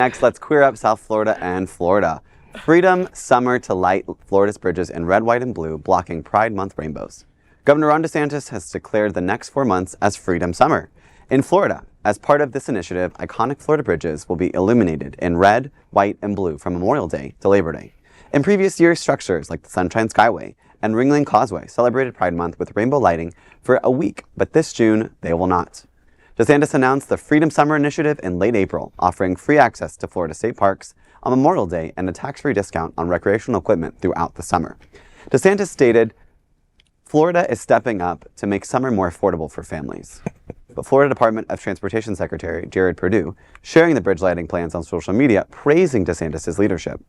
Next, let's queer up South Florida and Florida. Freedom Summer to light Florida's bridges in red, white, and blue, blocking Pride Month rainbows. Governor Ron DeSantis has declared the next 4 months as Freedom Summer. In Florida, as part of this initiative, iconic Florida bridges will be illuminated in red, white, and blue from Memorial Day to Labor Day. In previous years, structures like the Sunshine Skyway and Ringling Causeway celebrated Pride Month with rainbow lighting for a week, but this June, they will not. DeSantis announced the Freedom Summer Initiative in late April, offering free access to Florida state parks on Memorial Day and a tax-free discount on recreational equipment throughout the summer. DeSantis stated, Florida is stepping up to make summer more affordable for families. But Florida Department of Transportation Secretary Jared Perdue sharing the bridge lighting plans on social media, praising DeSantis' leadership.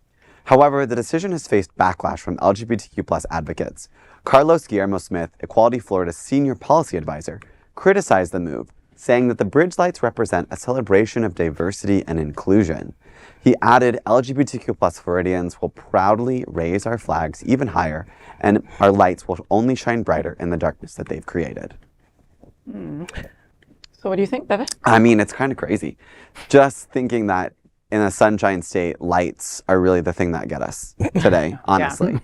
However, the decision has faced backlash from LGBTQ+ advocates. Carlos Guillermo Smith, Equality Florida's senior policy advisor, criticized the move, saying that the bridge lights represent a celebration of diversity and inclusion. He added, LGBTQ+ Floridians will proudly raise our flags even higher, and our lights will only shine brighter in the darkness that they've created. So what do you think, Bebe? I mean, it's kind of crazy. Just thinking that in a sunshine state, lights are really the thing that get us today, honestly.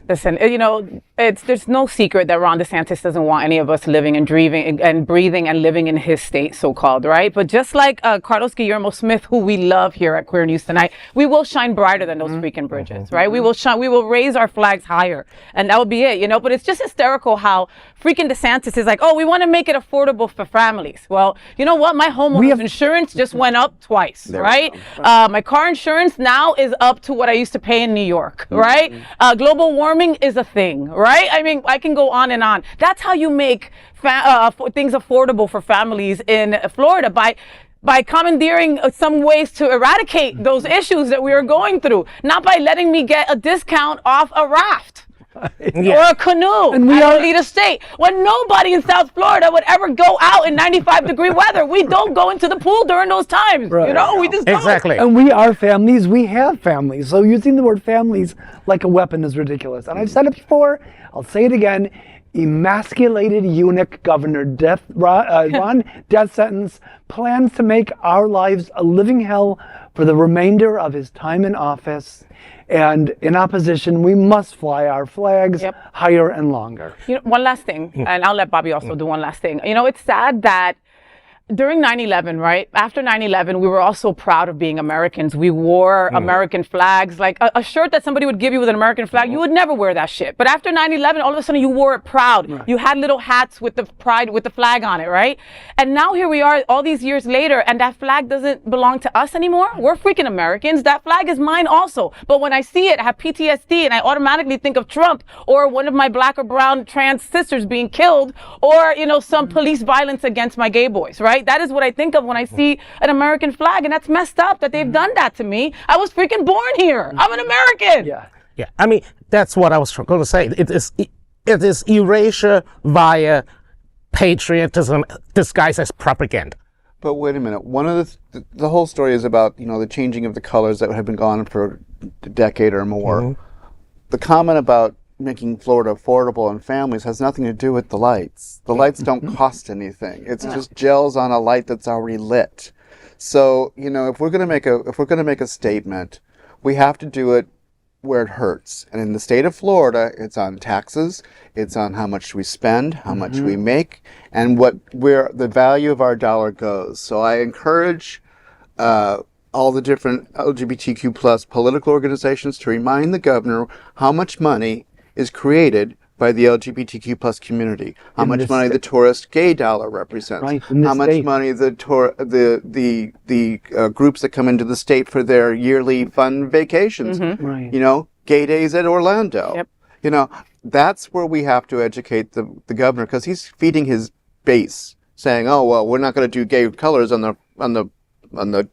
Listen, you know, there's no secret that Ron DeSantis doesn't want any of us living and breathing and living in his state, so-called, right? But just like Carlos Guillermo Smith, who we love here at Queer News Tonight, we will shine brighter than those freaking bridges, right? We will raise our flags higher, and that will be it, you know? But it's just hysterical how freaking DeSantis is like, oh, we want to make it affordable for families. Well, you know what? My homeowner's insurance just went up twice, right? My car insurance now is up to what I used to pay in New York, right? Global warming is a thing, right? I mean, I can go on and on. That's how you make things affordable for families in Florida, by commandeering some ways to eradicate those issues that we are going through, not by letting me get a discount off a raft. Or a canoe at Illuminated State, when nobody in South Florida would ever go out in 95-degree weather. We don't go into the pool during those times. Right. You know, we just don't. Exactly. And we are families. We have families. So using the word families like a weapon is ridiculous. And I've said it before. I'll say it again. Emasculated eunuch Governor Ron death sentence plans to make our lives a living hell for the remainder of his time in office. And in opposition, we must fly our flags higher and longer. You know, one last thing, and I'll let Bobby also do one last thing. You know, it's sad that during 9/11, right? After 9/11, we were all so proud of being Americans. We wore American flags, like a shirt that somebody would give you with an American flag. You would never wear that shit. But after 9/11, all of a sudden you wore it proud. Right. You had little hats with the pride, with the flag on it, right? And now here we are all these years later, and that flag doesn't belong to us anymore. We're freaking Americans. That flag is mine also. But when I see it, I have PTSD, and I automatically think of Trump or one of my black or brown trans sisters being killed, or, you know, some police violence against my gay boys, right? That is what I think of when I see an American flag, and that's messed up that they've done that to me. I was freaking born here. I'm an American. Yeah. I mean, that's what I was going to say. It is erasure via patriotism disguised as propaganda. But wait a minute. One of the whole story is about, you know, the changing of the colors that have been gone for a decade or more. The comment about making Florida affordable and families has nothing to do with the lights. The lights don't cost anything. It's just gels on a light that's already lit. So, you know, if we're going to make a statement, we have to do it where it hurts. And in the state of Florida, it's on taxes, it's on how much we spend, how much we make, and where the value of our dollar goes. So I encourage all the different LGBTQ+ political organizations to remind the governor how much money is created by the LGBTQ+ community, how much money the tourist gay dollar represents, how much money the groups that come into the state for their yearly fun vacations, you know, gay days at Orlando. You know, that's where we have to educate the governor, because he's feeding his base, saying, oh, well, we're not going to do gay colors on the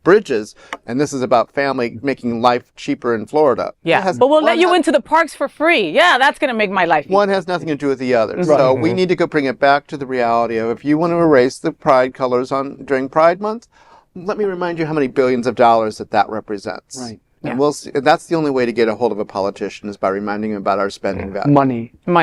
bridges, and this is about family making life cheaper in Florida. But we'll let you into the parks for free. That's going to make my life easy. One has nothing to do with the other. So we need to go bring it back to the reality of, if you want to erase the pride colors during Pride Month, let me remind you how many billions of dollars that represents. And we'll see. That's the only way to get a hold of a politician, is by reminding him about our spending value. Money.